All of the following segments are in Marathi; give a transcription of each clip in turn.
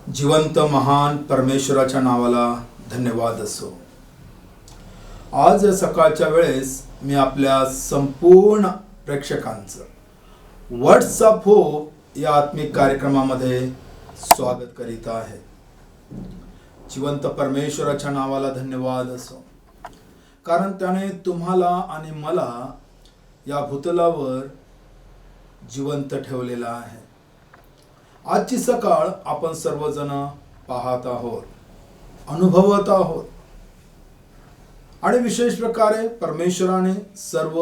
जिवंत महान परमेश्वराच्या नावाला धन्यवाद असो. आज सकाळच्या वेळेस मी आपल्या संपूर्ण प्रेक्षकांचं व्हॉट्सअप हो या आत्मिक कार्यक्रमामध्ये स्वागत करीत आहे. जिवंत परमेश्वराच्या नावाला धन्यवाद असो, कारण त्याने तुम्हाला आणि मला या भूतलावर जिवंत ठेवलेला आहे. आजची सकाळ आपण सर्वजण पाहत आहोत, अनुभवत आहोत आणि विशेष प्रकारे परमेश्वराने सर्व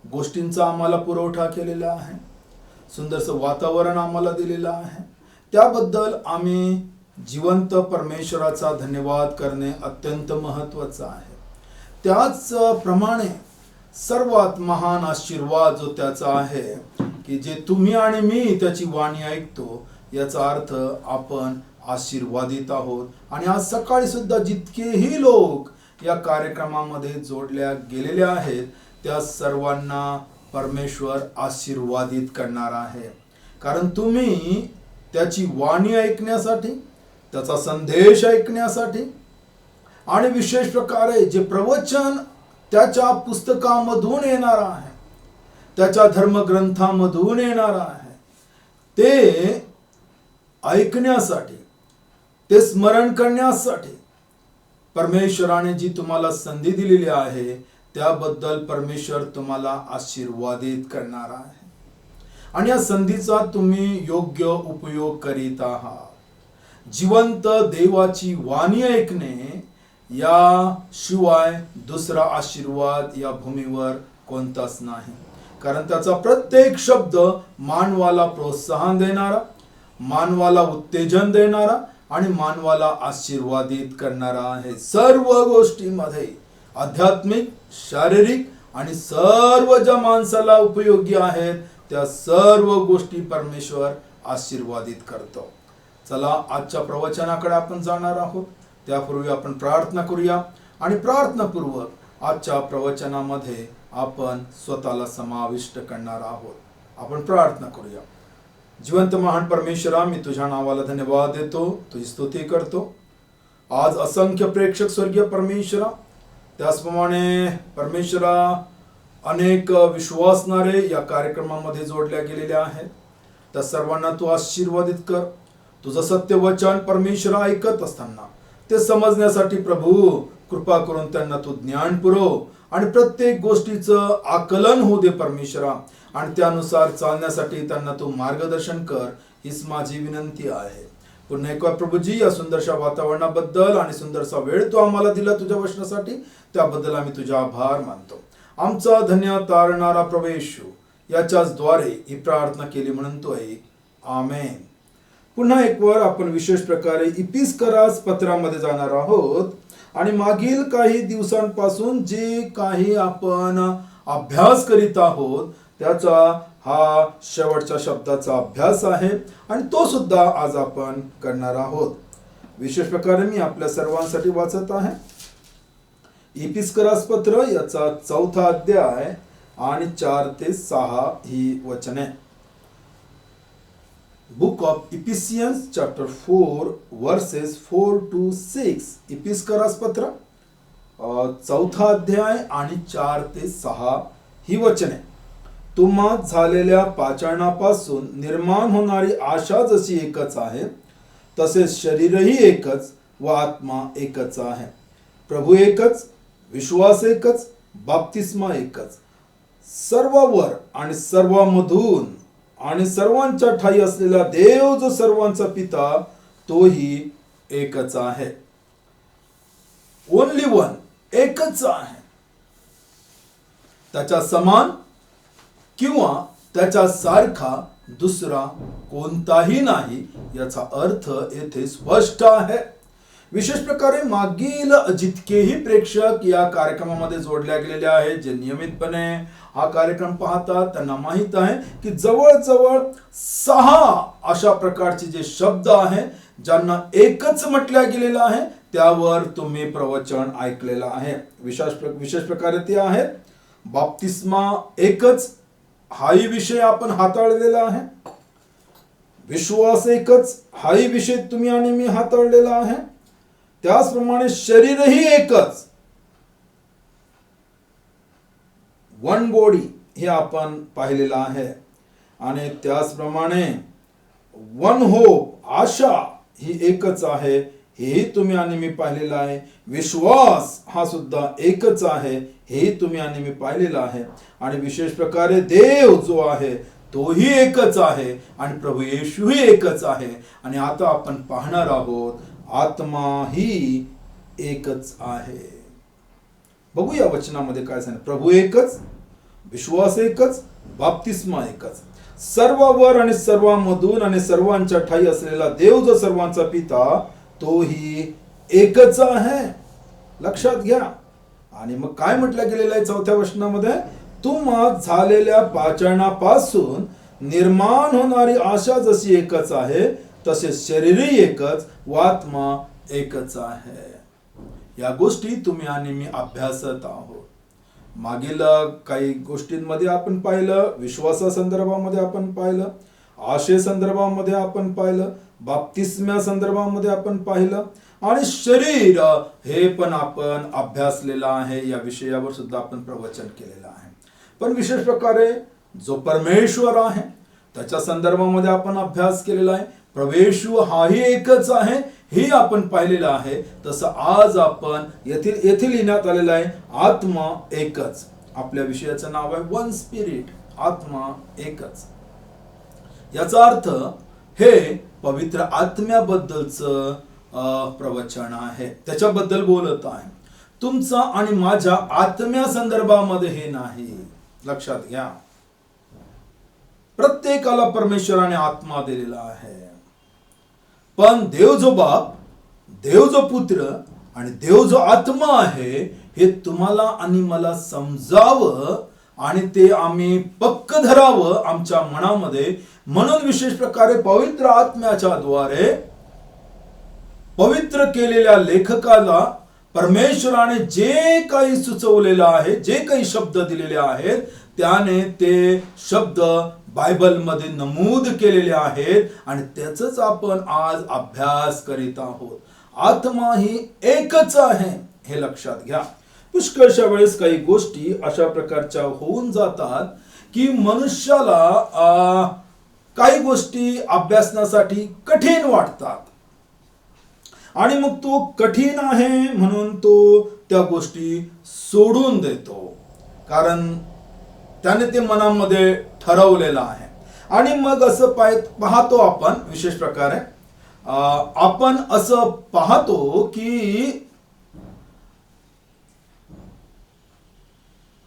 गोष्टींचा आम्हाला पुरवठा केलेला आहे. सुंदरसं वातावरण आम्हाला दिलेलं आहे. त्याबद्दल आम्ही जिवंत परमेश्वराचा धन्यवाद करणे अत्यंत महत्त्वाचं आहे. त्याचप्रमाणे सर्वात महान आशीर्वाद जो त्याचा आहे की जे तुम्ही आणि मी त्याची वाणी ऐकतो, याचा अर्थ आपण आशीर्वादित आहोत. आणि आज सकाळी सुद्धा जितकेही लोक या कार्यक्रमामध्ये जोडल्या गेलेले आहेत त्या सर्वांना परमेश्वर आशीर्वादित करणार आहे. कारण तुम्ही त्याची वाणी ऐकण्यासाठी, त्याचा संदेश ऐकण्यासाठी आणि विशेष प्रकारे जे प्रवचन त्याच्या पुस्तकामधून येणार आहे, त्याच्या धर्मग्रंथामधून येणार आहे, ते ऐकण्यासाठी, ते स्मरण करण्यासाठी परमेश्वराने जी तुम्हाला संधी दिलेली आहे त्याबद्दल परमेश्वर तुम्हाला आशीर्वादित करणार आहे. आणि या संधीचा तुम्ही योग्य उपयोग करीत आहात. जिवंत देवाची वाणी ऐकणे याशिवाय दुसरा आशीर्वाद या भूमीवर कोणताच नाही. कारण त्याचा प्रत्येक शब्द मानवाला प्रोत्साहन देणारा, मानवाला उत्तेजन देणारा आणि मानवाला आशीर्वादित करणारा आहे. सर्व गोष्टींमध्ये आध्यात्मिक, शारीरिक आणि सर्व ज्या माणसाला उपयोगी आहेत त्या सर्व गोष्टी परमेश्वर आशीर्वादित करतो. चला आजच्या प्रवचनाकडे आपण जाणार आहोत. त्यापूर्वी आपण प्रार्थना करूया आणि प्रार्थनापूर्वक आजच्या प्रवचनामध्ये आपण स्वतःला समाविष्ट करणार आहोत. आपण प्रार्थना करूया. जिवंत महान परमेश्वरा, मी तुझ्या नावाला धन्यवाद देतो, तुझी स्तुती करतो. आज असंख्य प्रेक्षक स्वर्गीय परमेश्वरा, त्याचप्रमाणे परमेश्वरा अनेक विश्वासणारे या कार्यक्रमामध्ये जोडल्या गेलेल्या आहेत. त्या सर्वांना तू आशीर्वादित कर. तुझं सत्य वचन परमेश्वरा ऐकत असताना ते समजण्यासाठी प्रभू कृपा करून त्यांना तू ज्ञान पुरव आणि प्रत्येक गोष्टीचं आकलन होऊ दे परमेश्वरा, आणि त्यानुसार चालण्यासाठी त्यांना तू मार्गदर्शन कर. हीच माझी विनंती आहे. पुन्हा एकदा प्रभूजी, या सुंदरशा वातावरणाबद्दल आणि सुंदरसा वेळ तू आम्हाला दिला तुझ्या वचनासाठी, त्याबद्दल आम्ही तुझे आभार मानतो. आमचा धन्य तारणारा प्रभू येशू याच्याच द्वारे ही प्रार्थना केली म्हणतोय, आमेन. पुन्हा एक वर आपण विशेष प्रकारे इपिस्करास पत्रामध्ये जाणार आहोत आणि मागील काही दिवसांपासून जे काही आपण अभ्यास करीत आहोत त्याचा हा शेवटच्या शब्दाचा अभ्यास आहे आणि तो सुद्धा आज आपण करणार आहोत. विशेष प्रकारे मी आपल्या सर्वांसाठी वाचत आहे इपिस्करास पत्र याचा 4था अध्याय आणि 4 ते 6 ही वचने. Book of Ephesians chapter 4 verses 4 to 6. इपिस्करास पत्र 4था अध्याय आणि 4 ते 6 ही वचने. तुम्हात झालेल्या पाचारणापासून निर्माण होणारी आशा जशी एकच आहे, तसेच शरीरही एकच व आत्मा एकच आहे. प्रभू एकच, विश्वास एकच, बाप्तिस्मा एकच, सर्वावर आणि सर्वांमधून आणि सर्वांच्या ठाई असलेला देव जो सर्वांचा पिता, तोही एकच आहे. ओनली वन, एकच आहे. त्याच्या समान किंवा त्याच्या सारखा दुसरा कोणताही नाही, याचा अर्थ येथे स्पष्ट आहे. विशेष प्रकारे मागील जितकेही प्रेक्षक या कार्यक्रमामध्ये जोडल्या गेलेले आहेत, जे नियमितपणे हा कार्यक्रम पाहतात, त्यांना माहित आहे की जवळजवळ 6 अशा प्रकारचे जे शब्द आहेत ज्यांना एकच म्हटल्या गेलेलं आहे, त्यावर तुम्ही प्रवचन ऐकलेलं आहे. विशेष प्रकारे ते आहेत बाप्तिस्मा एकच, हाही विषय आपण हाताळलेला आहे. विश्वास एकच हाही विषय तुम्ही आणि मी हाताळलेला आहे. त्याचप्रमाणे शरीरही एकच, वन बॉडी हे आपण पाहिलेलं आहे. आणि त्याचप्रमाणे वन होप आशा ही एकच आहे, हेही तुम्ही आणि मी पाहिलेलं आहे. विश्वास हा सुद्धा एकच आहे, हेही तुम्ही आणि मी पाहिलेलं आहे. आणि विशेष प्रकारे देव जो आहे तोही एकच आहे आणि प्रभू येशूही एकच आहे. आणि आता आपण पाहणार आहोत आत्मा ही एकच आहे. बघूया वचनामध्ये काय सांगितलं. प्रभू एकच, विश्वास एकच, बाप्तिस्मा एकच, सर्वावर आणि सर्वांमधून आणि सर्वांच्या ठाई असलेला देव जो सर्वांचा पिता तोही एकच आहे. लक्षात घ्या. आणि मग काय म्हटलं गेलेलं आहे 4थ्या वचनामध्ये, तुम्हा झालेल्या पाचरणापासून निर्माण होणारी आशा जशी एकच आहे तसे शरीरही एकच व आत्मा एकच आहे. या गोष्टी तुम्ही आणि मी अभ्यासत आहोत. मागील काही गोष्टींमध्ये आपण पाहिलं, विश्वासा संदर्भामध्ये आपण पाहिलं, आशे संदर्भामध्ये आपण पाहिलं, बाप्तिस्म्या संदर्भामध्ये आपण पाहिलं आणि शरीर हे पण आपण अभ्यासलेलं आहे. या विषयावर सुद्धा आपण प्रवचन केलेलं आहे. पण विशेष प्रकारे जो परमेश्वर आहे त्याच्या संदर्भामध्ये आपण अभ्यास केलेला आहे. प्रभू हाही एकच आहे हे आपण पाहिलेलं आहे. तसं आज आपण येथील लिहिण्यात आलेलं आहे आत्मा एकच. आपल्या विषयाचं नाव आहे वन स्पिरिट, आत्मा एकच. याचा अर्थ हे पवित्र आत्म्याबद्दलचं प्रवचन आहे, त्याच्याबद्दल बोलत आहे. तुमचा आणि माझ्या आत्म्या संदर्भामध्ये हे नाही. लक्षात घ्या. प्रत्येकाला परमेश्वराने आत्मा दिलेला आहे. पण देव जो बाप, देव जो पुत्र आणि देव जो आत्मा आहे हे तुम्हाला आणि मला समजावं आणि ते आम्ही पक्क धरावं आमच्या मनामध्ये. म्हणून विशेष प्रकारे पवित्र आत्म्याच्या द्वारे पवित्र केलेल्या लेखकाला परमेश्वराने जे काही सुचवलेलं आहे, जे काही शब्द दिलेले आहेत त्याने ते शब्द बायबलमध्ये नमूद केलेले आहेत आणि त्याचंच आपण आज अभ्यास करीत आहोत. आत्मा ही एकच आहे हे लक्षात घ्या. पुष्कळशा वेळेस काही गोष्टी अशा प्रकारच्या होऊन जातात की मनुष्याला काही गोष्टी अभ्यासण्यासाठी कठीण वाटतात आणि मग तो कठीण आहे म्हणून तो त्या गोष्टी सोडून देतो, कारण त्याने ते मनामध्ये ठरवलेलं आहे. आणि मग असं पाहतो आपण विशेष प्रकारे आपण असं पाहतो की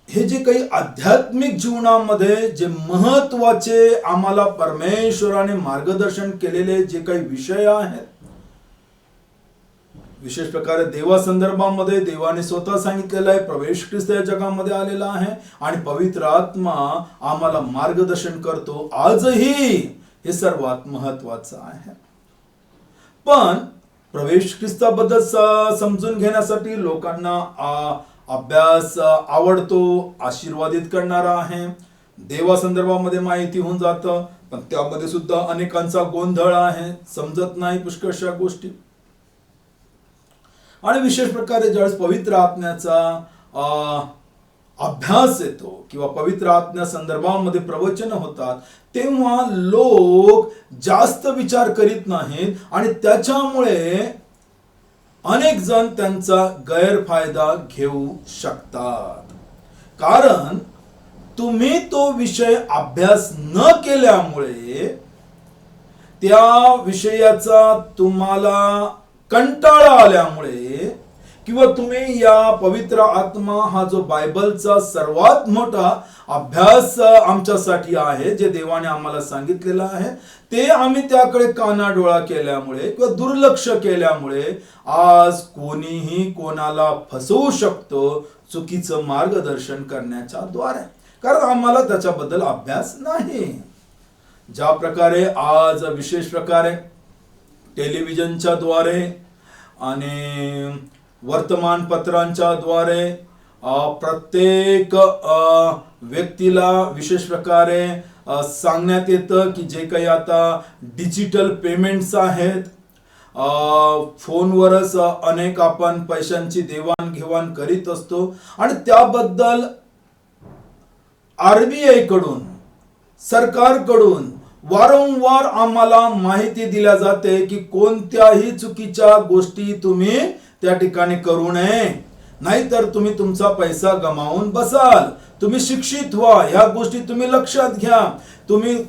हे जे काही आध्यात्मिक जीवनामध्ये जे महत्वाचे आम्हाला परमेश्वराने मार्गदर्शन केलेले जे काही विषय आहेत, विशेष प्रकारे देवा संदर्भामध्ये देवाने स्वतः सांगितलेलं आहे, प्रवेश ख्रिस्त या जगामध्ये आलेला आहे आणि पवित्र आत्मा आम्हाला मार्गदर्शन करतो. आजही हे सर्वात महत्वाचं आहे. पण प्रवेश ख्रिस्ताबद्दल समजून घेण्यासाठी लोकांना अभ्यास आवडतो, आशीर्वादित करणारा आहे. देवा संदर्भामध्ये माहिती होऊन जातं, पण त्यामध्ये सुद्धा अनेकांचा गोंधळ आहे, समजत नाही पुष्कळशा गोष्टी. आणि विशेष प्रकारे ज्यावेळेस पवित्र आत्म्याचा अभ्यास येतो किंवा पवित्र आत्म्या संदर्भामध्ये प्रवचन होतात तेव्हा लोक जास्त विचार करीत नाहीत आणि त्याच्यामुळे अनेक जण त्यांचा गैरफायदा घेऊ शकतात. कारण तुम्ही तो विषय अभ्यास न केल्यामुळे त्या विषयाचा तुम्हाला कंटाळा आल्यामुळे किंवा तुम्ही या पवित्र आत्मा हा जो बायबलचा सर्वात मोठा अभ्यास आमच्यासाठी आहे, जे देवाने आम्हाला सांगितलेलं आहे, ते आम्ही त्याकडे कानाडोळा केल्यामुळे किंवा दुर्लक्ष केल्यामुळे आज कोणीही कोणाला फसवू शकतो चुकीचं मार्गदर्शन करण्याच्या द्वारे, कारण आम्हाला त्याच्याबद्दल अभ्यास नाही. ज्या प्रकारे आज विशेष प्रकारे टेलिव्हिजनच्या द्वारे आणि वर्तमानपत्रांच्या द्वारे प्रत्येक व्यक्तीला विशेष प्रकारे सांगण्यात येतं की जे काही आता डिजिटल पेमेंट्स आहेत, फोनवरच अनेक आपण पैशांची देवाणघेवाण करीत असतो आणि त्याबद्दल RBI कडून, सरकारकडून वारंवार आम्हाला माहिती दिल्या जाते की कोणत्याही चुकीच्या गोष्टी तुम्ही त्या ठिकाणी करू नये, नाहीतर तुम्ही तुमचा पैसा गमावून बसाल. तुम्ही शिक्षित व्हा, ह्या गोष्टी तुम्ही लक्षात घ्या.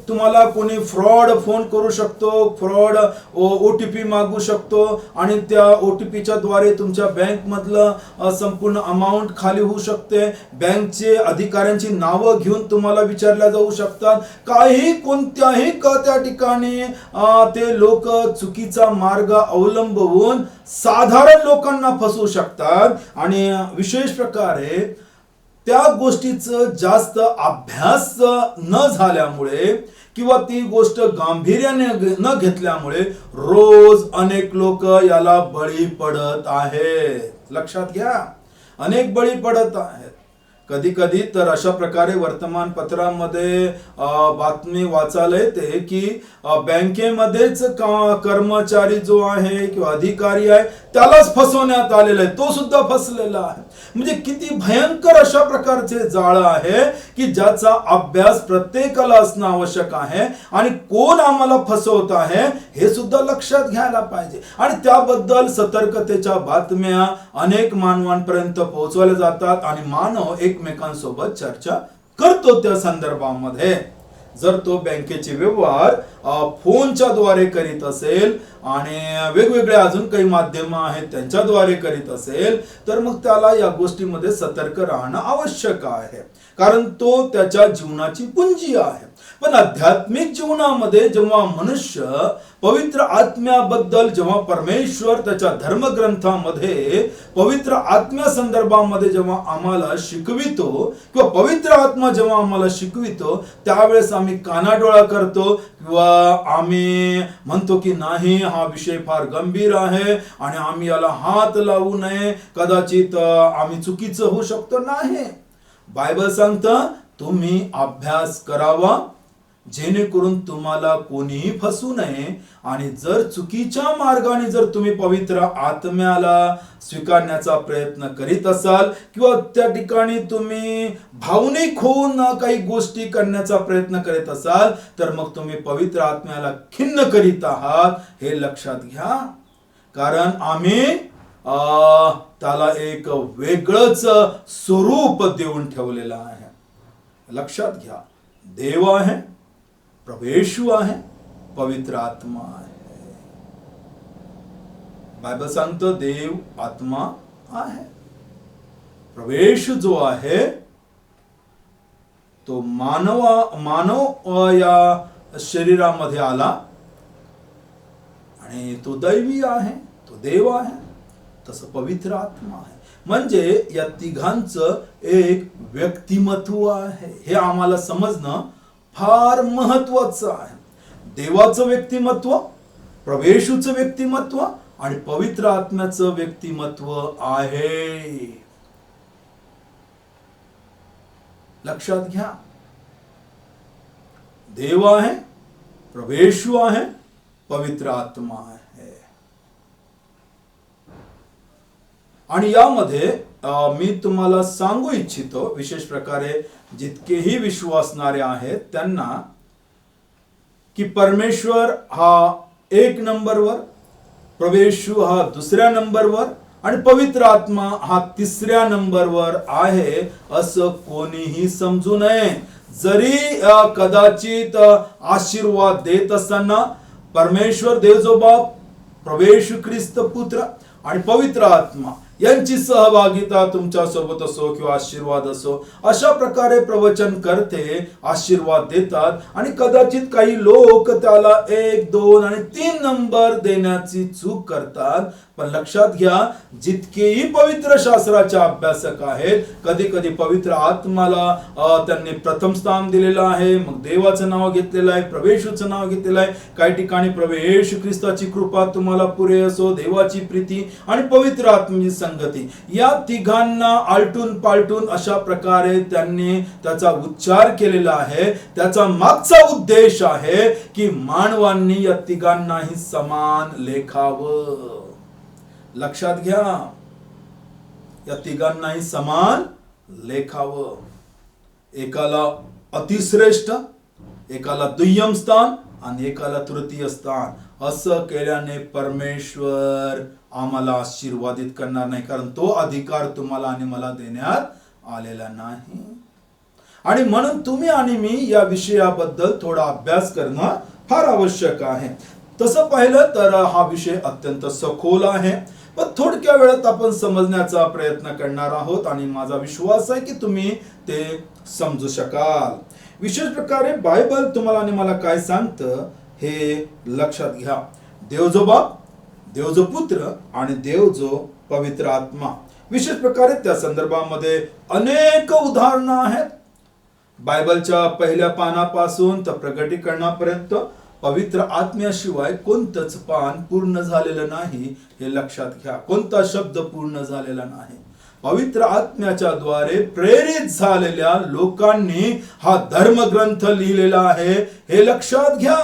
तुम्हाला कोणी फ्रॉड फोन करू शकतो, फ्रॉड OTP मागू शकतो आणि त्या OTPच्या द्वारे तुमच्या बँक मधलं संपूर्ण अमाउंट खाली होऊ शकते. बँकचे अधिकाऱ्यांची नावं घेऊन तुम्हाला विचारल्या जाऊ शकतात. कोणत्याही त्या ठिकाणी ते लोक चुकीचा मार्ग अवलंबवून साधारण लोकांना फसवू शकतात आणि विशेष प्रकारे त्या गोष्टीचं जास्त अभ्यास न झाल्यामुळे किंवा ती गोष्ट गांभीर्याने न घेतल्यामुळे रोज अनेक लोक याला बळी पडत आहेत. लक्षात घ्या, अनेक बळी पडत आहेत. कधी कधी तर अशा प्रकारे वर्तमानपत्रामध्ये बातमी वाचायला येते की बँकेमध्येच कर्मचारी जो आहे किंवा अधिकारी आहे त्यालाच फसवण्यात आलेला आहे, तो सुद्धा फसलेला आहे. म्हणजे किती भयंकर अशा प्रकारचे जाळं आहे की ज्याचा अभ्यास प्रत्येकाला असणं आवश्यक आहे आणि कोण आम्हाला फसवत आहे हे सुद्धा लक्षात घ्यायला पाहिजे. आणि त्याबद्दल सतर्कतेच्या बातम्या अनेक मानवांपर्यंत पोहोचवल्या जातात आणि मानव एकमेकांसोबत चर्चा करतो त्या संदर्भामध्ये. जर तो बँकेचे व्यवहार फोनच्या द्वारे करीत असेल आणि वेगवेगळे अजून काही माध्यम आहेत त्यांच्याद्वारे करीत असेल तर मग त्याला या गोष्टीमध्ये सतर्क राहणं आवश्यक आहे, कारण तो त्याच्या जीवनाची पुंजी आहे. पण आध्यात्मिक जीवनामध्ये जेव्हा मनुष्य पवित्र आत्म्याबद्दल, जेव्हा परमेश्वर त्याच्या धर्मग्रंथामध्ये पवित्र आत्म्या संदर्भामध्ये जेव्हा आम्हाला शिकवितो किंवा पवित्र आत्मा जेव्हा आम्हाला शिकवितो त्यावेळेस आम्ही कानाडोळा करतो किंवा आम्ही म्हणतो की नाही, हा विषय फार गंभीर आहे आणि आम्ही याला हात लावू नये, कदाचित आम्ही चुकीचं होऊ शकतो. नाही, बायबल सांगतं तुम्ही अभ्यास करावा जेणेकरून तुम्हाला कोणीही फसू नये. आणि जर चुकीच्या मार्गाने जर तुम्ही पवित्र आत्म्याला स्वीकारण्याचा प्रयत्न करीत असाल किंवा त्या ठिकाणी तुम्ही भावनिक होऊन काही गोष्टी करण्याचा प्रयत्न करीत असाल तर मग तुम्ही पवित्र आत्म्याला खिन्न करीत आहात, हे लक्षात घ्या. कारण आम्ही त्याला एक वेगळंच स्वरूप देऊन ठेवलेलं आहे. लक्षात घ्या, देव आहे, प्रभू येशू आहे, पवित्र आत्मा आहे. बायबल सांगतो देव आत्मा आहे. प्रभू येशू जो आहे तो मानव या शरीरामध्ये आला आणि तो दैवी आहे, तो देव आहे. तसं पवित्र आत्मा आहे. म्हणजे या तिघांचं एक व्यक्तिमत्व आहे, हे आम्हाला समजणं फार महत्वाचं आहे. देवाचं व्यक्तिमत्व, प्रभू येशूचं व्यक्तिमत्व आणि पवित्र आत्म्याचं व्यक्तिमत्व आहे. लक्षात घ्या, देव आहे, प्रभू येशू आहे, पवित्र आत्मा आहे. आणि यामध्ये मी तुम्हाला सांगू इच्छितो, विशेष प्रकारे जितकेही विश्वासणारे आहेत त्यांना, की परमेश्वर हा 1 नंबरवर, प्रभू येशू हा 2ऱ्या नंबरवर आणि पवित्र आत्मा हा 3ऱ्या नंबरवर आहे असं कोणीही समजू नये. जरी कदाचित आशीर्वाद देत असताना परमेश्वर देव जो बाप, प्रभू येशू ख्रिस्त पुत्र आणि पवित्र आत्मा यांची सहभागिता तुमच्या सोबत असो किंवा आशीर्वाद असो, अशा प्रकारे प्रवचन करते आशीर्वाद देतात आणि कदाचित काही लोक त्याला 1, 2 आणि 3 नंबर देण्याची चूक करतात. पण लक्षात घ्या, जितकेही पवित्र शास्त्राचे अभ्यासक आहेत, कधी कधी पवित्र आत्माला त्यांनी प्रथम स्थान दिलेलं आहे, मग देवाचं नाव घेतलेलं आहे, प्रभू येशूचं नाव घेतलेलं आहे. काही ठिकाणी प्रभू येशू ख्रिस्ताची कृपा तुम्हाला पुरे असो, देवाची प्रीती आणि पवित्र आत्म्याची संगती, या तिघांना आलटून पालटून अशा प्रकारे त्यांनी त्याचा उच्चार केलेला आहे. त्याचा मागचा उद्देश आहे की मानवांनी या तिघांनाही समान लेखावं. लक्षात घ्या, या तिघांनाही समान लेखावं. एकाला अतिश्रेष्ठ, एकाला दुय्यम स्थान आणि एकाला तृतीय स्थान. असं केल्याने परमेश्वर आम्हाला आशीर्वादित करणार नाही, कारण तो अधिकार तुम्हाला आणि मला देण्यात आलेला नाही. आणि म्हणून तुम्ही आणि मी या विषयाबद्दल थोडा अभ्यास करणं फार आवश्यक आहे. तसं पाहिलं तर हा विषय अत्यंत सखोल आहे, पण थोडक्या वेळात आपण समजण्याचा प्रयत्न करणार आहोत आणि माझा विश्वास आहे की तुम्ही ते समजू शकाल. विशेष प्रकारे बायबल तुम्हाला आणि मला काय सांगतं हे लक्षात घ्या. देव जो बाप, देव जो पुत्र आणि देव जो पवित्र आत्मा. विशेष प्रकारे त्या संदर्भामध्ये अनेक उदाहरणं आहेत. बायबलच्या पहिल्या पानापासून तर प्रकटीकरणापर्यंत पवित्र आत्म्याशिवाय कोणतंच पान पूर्ण झालेलं नाही हे लक्षात घ्या. कोणता शब्द पूर्ण झालेला नाही. पवित्र आत्म्याच्या द्वारे प्रेरित झालेल्या लोकांनी हा धर्मग्रंथ लिहिलेला आहे हे लक्षात घ्या.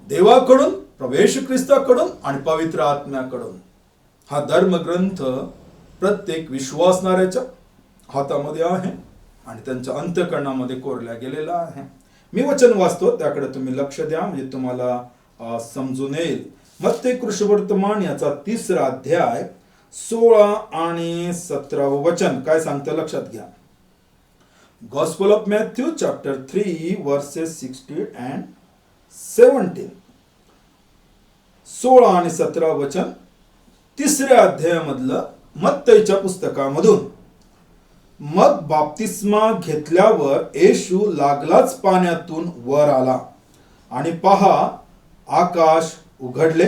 देवाकडून, प्रभू येशू ख्रिस्ताकडून आणि पवित्र आत्म्याकडून हा धर्मग्रंथ प्रत्येक विश्वासणाऱ्याच्या हातामध्ये आहे आणि त्यांच्या अंतःकरणामध्ये कोरल्या गेलेला आहे. मी वचन वाचतो, त्याकडे तुम्ही लक्ष द्या म्हणजे तुम्हाला समजून येईल. मत्ती कृष्णवर्तमान याचा 3रा अध्याय 16 आणि 17 वचन काय सांगतं लक्षात घ्या. Gospel of Matthew chapter 3 versus 16 and 17. 16 आणि 17 वचन 3ऱ्या अध्यायामधलं मत्तईच्या पुस्तकामधून. मग बाप्तिस्मा घेतल्यावर येशू लागलाच पाण्यातून वर आला आणि पहा आकाश उघडले.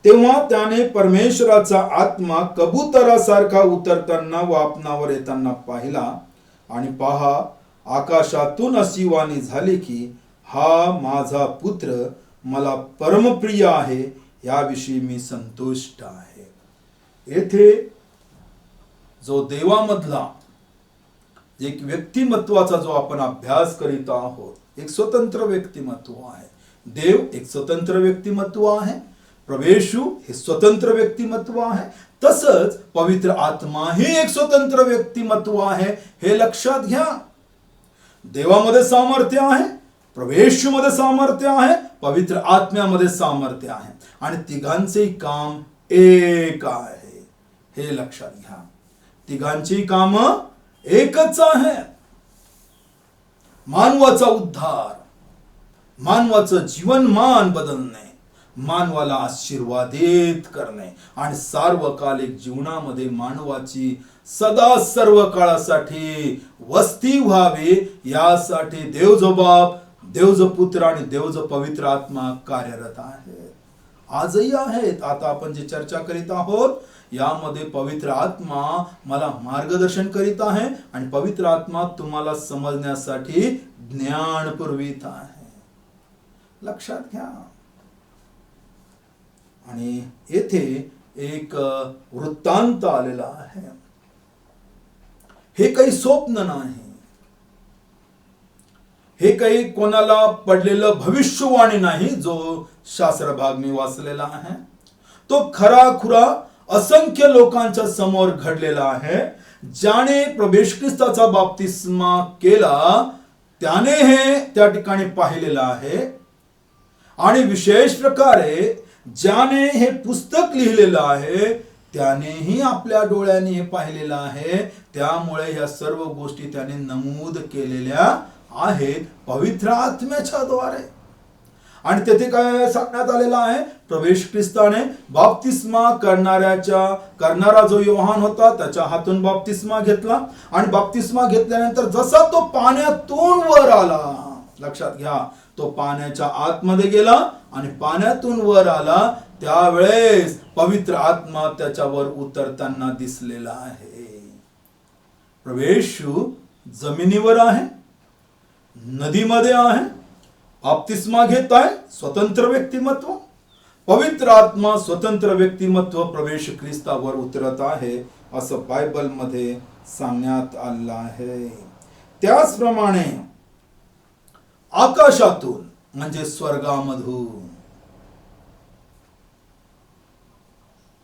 तेव्हा त्याने परमेश्वराचा आत्मा कबुतरासारखा उतरताना व आपणावर येताना पाहिला. आणि पहा आकाशातून अशी वाणी झाली की हा माझा पुत्र मला परमप्रिय आहे, याविषयी मी संतुष्ट आहे. येथे जो देवामधला एक व्यक्तिमत्वाचा जो आपण अभ्यास करीत आहोत, एक स्वतंत्र व्यक्तिमत्व आहे. देव एक स्वतंत्र व्यक्तिमत्व आहे, प्रभू येशू हे स्वतंत्र व्यक्तिमत्व आहे, तसंच पवित्र आत्मा ही एक स्वतंत्र व्यक्तिमत्व आहे हे लक्षात घ्या. देवामध्ये सामर्थ्य आहे, प्रभू येशू मध्ये सामर्थ्य आहे, पवित्र आत्म्यामध्ये सामर्थ्य आहे आणि तिघांचे काम एक आहे हे लक्षात घ्या. तिघांची काम एकच आहे. मानवाचा उद्धार, मानवाचं जीवनमान बदलणे, मानवाला आशीर्वादित करणे आणि सार्वकालिक जीवनामध्ये मानवाची सदा सर्व काळासाठी वस्ती व्हावी यासाठी देव जो बाप, देव जो पुत्र आणि देव जो पवित्र आत्मा कार्यरत आहेत. आजही आहेत. आता आपण जी चर्चा करीत आहोत यामध्ये पवित्र आत्मा मला मार्गदर्शन करीत आहे आणि पवित्र आत्मा तुम्हाला समजण्यासाठी ज्ञान पुरवित आहे. लक्षात घ्या. आणि येथे एक वृत्तांत आलेला आहे. हे काही स्वप्न नाही, हे काही कोणाला पडलेलं भविष्यवाणी नाही. जो शास्त्र भाग मी वाचलेला आहे तो खरा खुरा असंख्य लोकांच्या समोर घडलेला आहे. ज्याने प्रभू येशू ख्रिस्ताचा बाप्तिस्मा केला त्याने हे त्या ठिकाणी पाहिलेलं आहे. आणि विशेष प्रकारे ज्याने हे पुस्तक लिहिलेलं आहे त्यानेही आपल्या डोळ्यांनी हे पाहिलेलं आहे. त्यामुळे या सर्व गोष्टी त्याने नमूद केलेल्या आहेत पवित्र आत्म्याच्या द्वारे. आणि तेथे काय सांगण्यात आलेलं आहे, प्रभू येशू ख्रिस्ताने बाप्तिस्मा करणारा जो योहान होता त्याच्या हातून बाप्तिस्मा घेतला आणि बाप्तिस्मा घेतल्यानंतर जसा तो पाण्यातून वर आला, लक्षात घ्या, तो पाण्याच्या आतमध्ये गेला आणि पाण्यातून वर आला त्यावेळेस पवित्र आत्मा त्याच्यावर उतरताना दिसलेला आहे. प्रभू येशू जमिनीवर आहे, नदीमध्ये आहे, बाप्तिस्मा घेत आहे, स्वतंत्र व्यक्तिमत्व. पवित्र आत्मा स्वतंत्र व्यक्तिमत्व प्रवेश ख्रिस्तावर उतरत आहे असं बायबलमध्ये सांगण्यात आलं आहे. त्याचप्रमाणे आकाशातून म्हणजे स्वर्गामधून,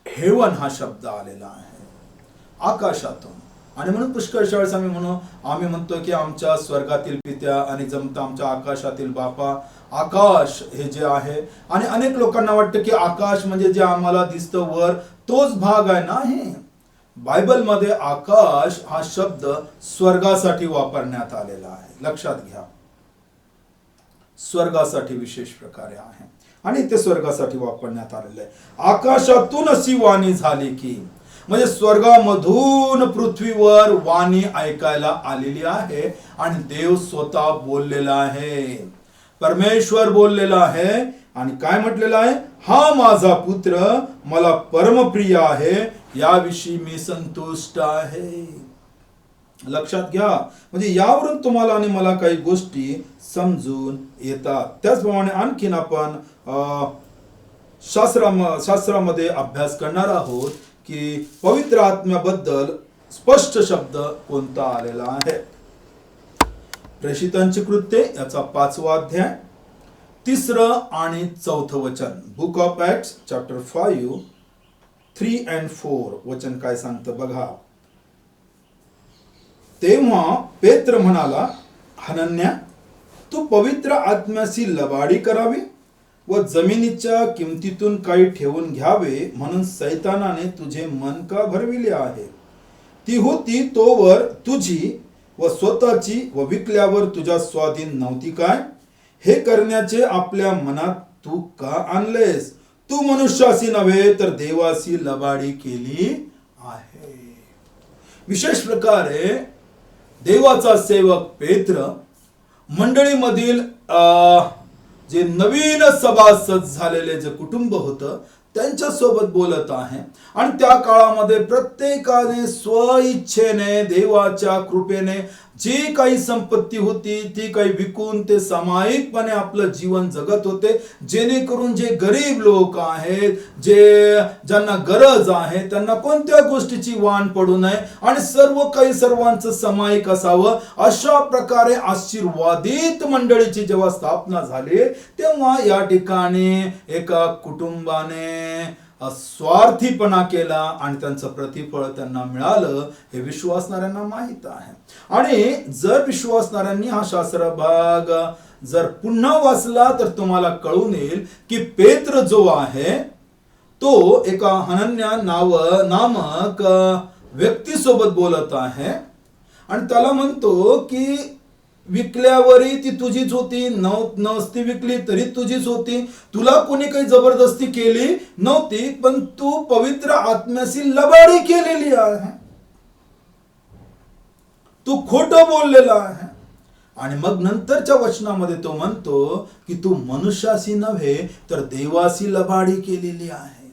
हेवन हा शब्द आलेला आहे आकाशातून. आणि म्हणून पुष्कळशा वेळेस आम्ही म्हणतो की आमच्या स्वर्गातील पित्या आणि जमता आमच्या आकाशातील बापा. आकाश हे जे आहे, आणि अनेक लोकांना वाटतं की आकाश म्हणजे जे आम्हाला दिसतं वर तोच भाग आहे. नाही, बायबलमध्ये आकाश हा शब्द स्वर्गासाठी वापरण्यात आलेला आहे. लक्षात घ्या, स्वर्गासाठी विशेष प्रकारे आहे आणि ते स्वर्गासाठी वापरण्यात आलेलं आहे. आकाशातून अशी वाणी झाली की, म्हणजे स्वर्गामधून पृथ्वीवर वाणी ऐकायला आलेली आहे आणि देव स्वतः बोललेला आहे, परमेश्वर बोललेला आहे. आणि काय म्हटलेलं आहे? हा माझा पुत्र मला परमप्रिय आहे, याविषयी मी संतुष्ट आहे. लक्षात घ्या, म्हणजे यावरून तुम्हाला आणि मला काही गोष्टी समजून येतात. त्याचप्रमाणे आणखीन आपण शास्त्रामध्ये अभ्यास करणार आहोत की पवित्र आत्म्याबद्दल स्पष्ट शब्द कोणता आलेला आहे. प्रेषितांची कृत्ये याचा 5वा अध्याय 3 आणि 4 वचन. Book of acts chapter 5 3 and 4 वचन काय सांगतं बघा. तेव्हा पेत्र म्हणाला, हनन्या, तू पवित्र आत्म्याशी लबाडी करावी व जमिनीच्या किमतीतून काही ठेवून घ्यावे म्हणून सैतानाने तुझे मन का भरविले आहे? ती होती तोवर तुझी व स्वतःची व विकल्यावर तुझ्या स्वाधीन नव्हती काय? हे करण्याचे आपल्या मनात तू का आणलेस? तू मनुष्याशी नव्हे तर देवाशी लबाडी केली आहे. विशेष प्रकारे देवाचा सेवक पेत्र मंडळीमधील जे नवीन सभासद झालेले जे कुटुंब होतं त्यांच्या सोबत बोलत आहे. आणि त्या काळामध्ये प्रत्येकाने स्वइच्छेने देवाच्या कृपेने जी काही संपत्ती होती ती काही विकून ते सामायिकपणे आपलं जीवन जगत होते, जेणेकरून जे गरीब लोक आहेत, ज्यांना गरज आहे, त्यांना कोणत्या गोष्टीची वाण पडू नये आणि सर्व काही सर्वांचं सामायिक असावं. अशा प्रकारे आशीर्वादित मंडळीची जेव्हा स्थापना झाली तेव्हा या ठिकाणी एका कुटुंबाने स्वार्थीपणा केला आणि त्यांचं प्रतिफळ त्यांना मिळालं हे विश्वासणाऱ्यांना माहित आहे. आणि जर विश्वासणाऱ्यांनी हा शास्त्र भाग जर पुन्हा वाचला तर तुम्हाला कळून येईल की पेत्र जो आहे तो एका हनन्या नामक व्यक्तीसोबत बोलत आहे आणि त्याला म्हणतो की विकल्यावरही ती तुझीच होती, नसती विकली तरी तुझीच होती, तुला कोणी काही जबरदस्ती केली नव्हती, पण तू पवित्र आत्म्याशी लबाडी केलेली आहे, तू खोटं बोललेला आहे. आणि मग नंतरच्या वचनामध्ये तो म्हणतो की तू मनुष्याशी नव्हे तर देवाशी लबाडी केलेली आहे.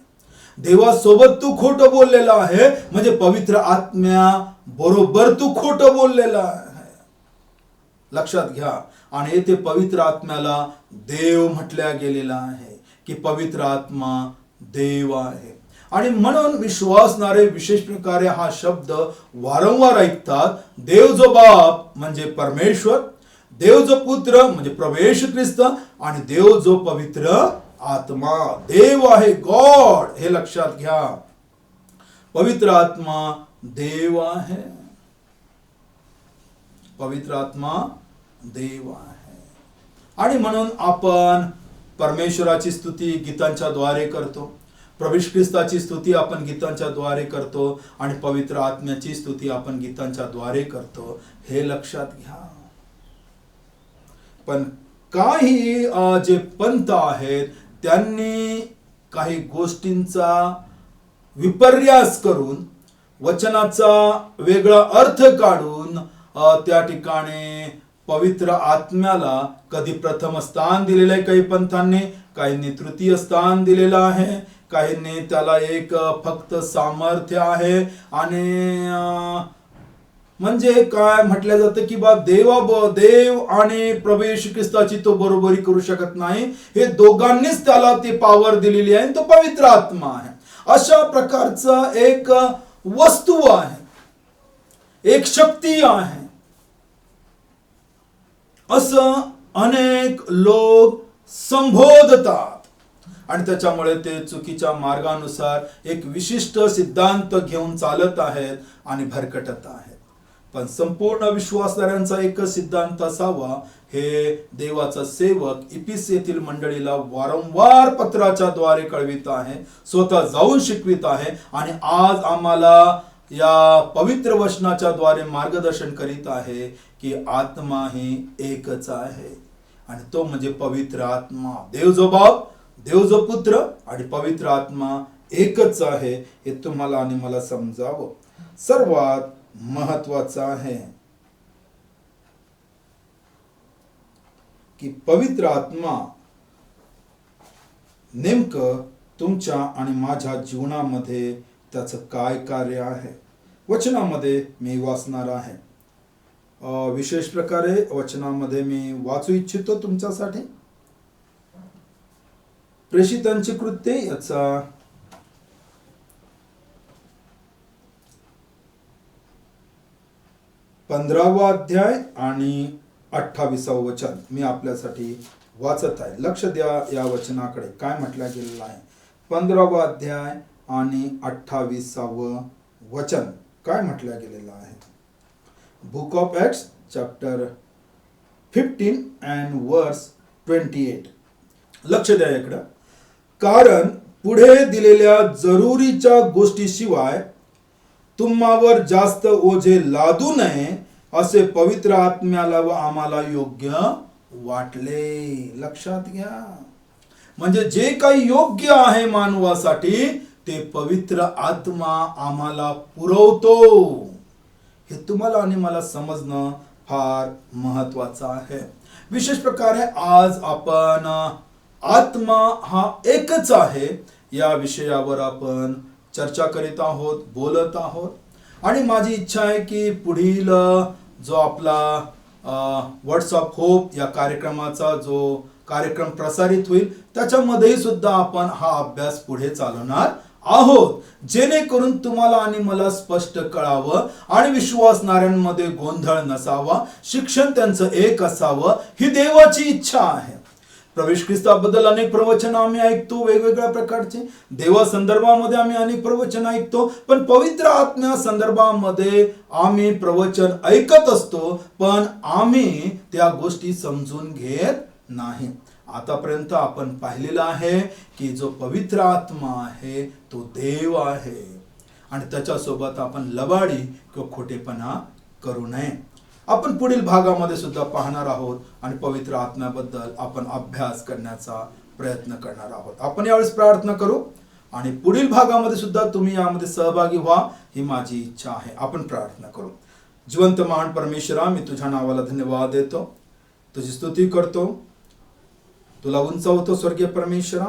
देवासोबत तू खोटं बोललेला आहे म्हणजे पवित्र आत्म्या बरोबर तू खोटं बोललेला आहे. लक्षात घ्या. आणि येथे पवित्र आत्म्याला देव म्हटल्या गेलेला आहे की पवित्र आत्मा देव आहे. आणि म्हणून विश्वासणारे विशेष प्रकारे हा शब्द वारंवार ऐकतात. देव जो बाप म्हणजे परमेश्वर, देव जो पुत्र म्हणजे प्रवेश ख्रिस्त आणि देव जो पवित्र आत्मा देव आहे, गॉड. हे लक्षात घ्या, पवित्र आत्मा देव आहे, पवित्र आत्मा देव आहे. आणि म्हणून आपण परमेश्वराची स्तुती गीतांच्या द्वारे करतो, प्रवेश ख्रिस्ताची स्तुती आपण गीतांच्या द्वारे करतो आणि पवित्र आत्म्याची स्तुती आपण गीतांच्या द्वारे करतो. हे लक्षात घ्या. पण काही जे पंथ आहेत त्यांनी काही गोष्टींचा विपर्यास करून वचनाचा वेगळा अर्थ काढून त्या ठिकाणी पवित्र आत्म्याला कधी प्रथम स्थान दिलेलं आहे काही पंथांनी, काहींनी तृतीय स्थान दिलेलं आहे, काहींनी त्याला एक फक्त सामर्थ्य आहे आणि म्हणजे काय म्हटलं जातं की देव आणि प्रभू येशू ख्रिस्ताची तो बरोबरी करू शकत नाही. हे दोघांनीच त्याला ती पॉवर दिलेली आहे, तो पवित्र आत्मा आहे. अशा प्रकारचं एक वस्तू आहे, एक शक्ती आहे. असं अनेक लोक संबोधतात आणि त्याच्यामुळे ते चुकीच्या मार्गानुसार एक विशिष्ट सिद्धांत घेऊन चालत आहेत आणि भरकटत आहेत. पण संपूर्ण विश्वासणाऱ्यांचा एकच सिद्धांत असावा, हे देवाचा सेवक इफिस येथील मंडळीला वारंवार पत्राच्या द्वारे कळवित आहे, स्वतः जाऊन शिकवित आहे आणि आज आम्हाला या पवित्र वचनाच्या द्वारे मार्गदर्शन करीत आहे की आत्मा ही एकच आहे आणि तो म्हणजे पवित्र आत्मा. देव जो बाप, देव जो पुत्र आणि पवित्र आत्मा एकच आहे, हे तुम्हाला आणि मला समजावं. सर्वात महत्वाचं आहे की पवित्र आत्मा नेमकं तुमच्या आणि माझ्या जीवनामध्ये त्याचं काय कार्य आहे, वचनामध्ये मी वाचणार आहे. विशेष प्रकारे वचनामध्ये मी वाचू इच्छितो तुमच्यासाठी. प्रेषितांची कृत्ये याचा 15वा अध्याय आणि 28वा वचन मी आपल्यासाठी वाचत आहे. लक्ष द्या या वचनाकडे. काय म्हटलं गेलेलं आहे? 15वा अध्याय आणि 28वा वचन काय म्हटलं गेलेलं आहे? Book of acts chapter 15 and verse 28. लक्ष द्या इकडं. कारण पुढे दिलेल्या जरुरीच्या गोष्टीशिवाय तुम्हावर जास्त ओझे लादू नये असे पवित्र आत्म्याला व आम्हाला योग्य वाटले. लक्षात घ्या, म्हणजे जे काही योग्य आहे मानवासाठी ते पवित्र आत्मा आम्हाला पुरवतो. हे तुम्हाला आणि मला समजणं फार महत्वाचं आहे. विशेष प्रकारे आज आपण आत्मा हा एकच आहे या विषयावर आपण चर्चा करीत आहोत, बोलत आहोत. आणि माझी इच्छा आहे की पुढील जो आपला वर्ड्स ऑफ होप या कार्यक्रमाचा जो कार्यक्रम प्रसारित होईल त्याच्यामध्येही सुद्धा आपण हा अभ्यास पुढे चालवणार आहोत, जेणेकरून तुम्हाला आणि मला स्पष्ट कळावं आणि विश्वासणाऱ्यांमध्ये गोंधळ नसावा, शिक्षण त्यांचं एक असावं, ही देवाची इच्छा आहे. प्रवेश ख्रिस्ताबद्दल अनेक प्रवचन आम्ही ऐकतो, वेगवेगळ्या प्रकारचे देवा संदर्भामध्ये आम्ही अनेक प्रवचन ऐकतो, पण पवित्र आत्म्या संदर्भामध्ये आम्ही प्रवचन ऐकत असतो पण आम्ही त्या गोष्टी समजून घेत नाही. आतापर्यंत आपण पाहिलेलं आहे की जो पवित्र आत्मा आहे तो देव आहे आणि त्याच्यासोबत आपण लबाडी किंवा खोटेपणा करू नये. आपण पुढील भागामध्ये सुद्धा पाहणार आहोत आणि पवित्र आत्म्याबद्दल आपण अभ्यास करण्याचा प्रयत्न करणार आहोत. आपण यावेळेस प्रार्थना करू आणि पुढील भागामध्ये सुद्धा तुम्ही यामध्ये सहभागी व्हा, ही माझी इच्छा आहे. आपण प्रार्थना करू. जिवंत महान परमेश्वरा, मी तुझ्या नावाला धन्यवाद देतो, तुझी स्तुती करतो, तुला उंचावतो स्वर्गीय परमेश्वरा.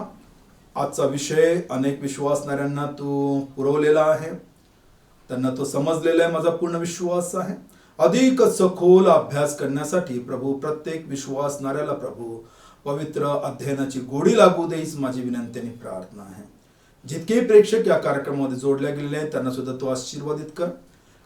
आजचा विषय अनेक विश्वासणाऱ्यांना तू पुरवलेला आहे, त्यांना तो समजलेला आहे, माझा पूर्ण विश्वास आहे. अधिक सखोल अभ्यास करण्यासाठी प्रभू प्रत्येक विश्वासणाऱ्याला प्रभू पवित्र अध्ययनाची गोडी लागू दे, हीच माझी विनंती आणि प्रार्थना आहे. जितके प्रेक्षक या कार्यक्रमामध्ये जोडल्या गेलेले आहेत त्यांना सुद्धा तू आशीर्वादित कर,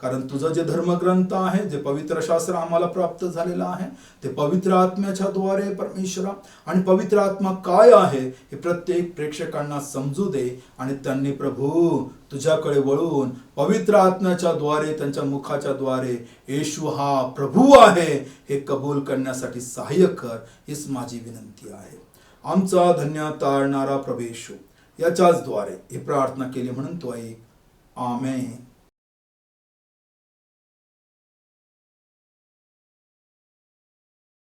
कारण तुझं जे धर्मग्रंथ आहे, जे पवित्र शास्त्र आम्हाला प्राप्त झालेलं आहे ते पवित्र आत्म्याच्या द्वारे परमेश्वरा, आणि पवित्र आत्मा काय आहे हे प्रत्येक प्रेक्षकांना समजू दे आणि त्यांनी प्रभू तुझ्याकडे वळून पवित्र आत्म्याच्या द्वारे, त्यांच्या मुखाच्या द्वारे येशू हा प्रभू आहे हे कबूल करण्यासाठी सहाय्य कर, हीच माझी विनंती आहे. आमचा धन्य तारणारा प्रभू येशू, याच्याच द्वारे ही प्रार्थना केली म्हणून तो ऐक. आमेन.